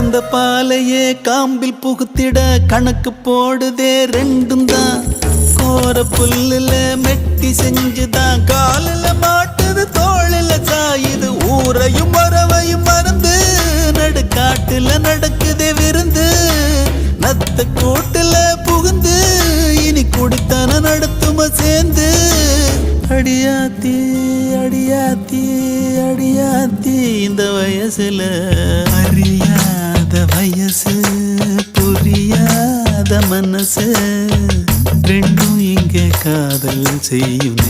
கறந்த பாலையே காம்பில் புகுத்திட கணக்கு போடுதே ரெண்டும் தான். கோர புல்லுல மெட்டி செஞ்சுதான் காலில மாட்டுது தோளில சாயுது. ஊரையும் வரவையும் மறந்து நடுக்காட்டுல நடக்குதே விருந்து. நத்த கூட்டுல புகுந்து இனி குடித்தன நடத்தும சேர்ந்து. அடியாத்தி அடியாத்தி அடியாத்தி இந்த வயசுல அறியாத வயசு புரியாத மனசு ரெண்டும் இங்கே காதல் செய்யும்.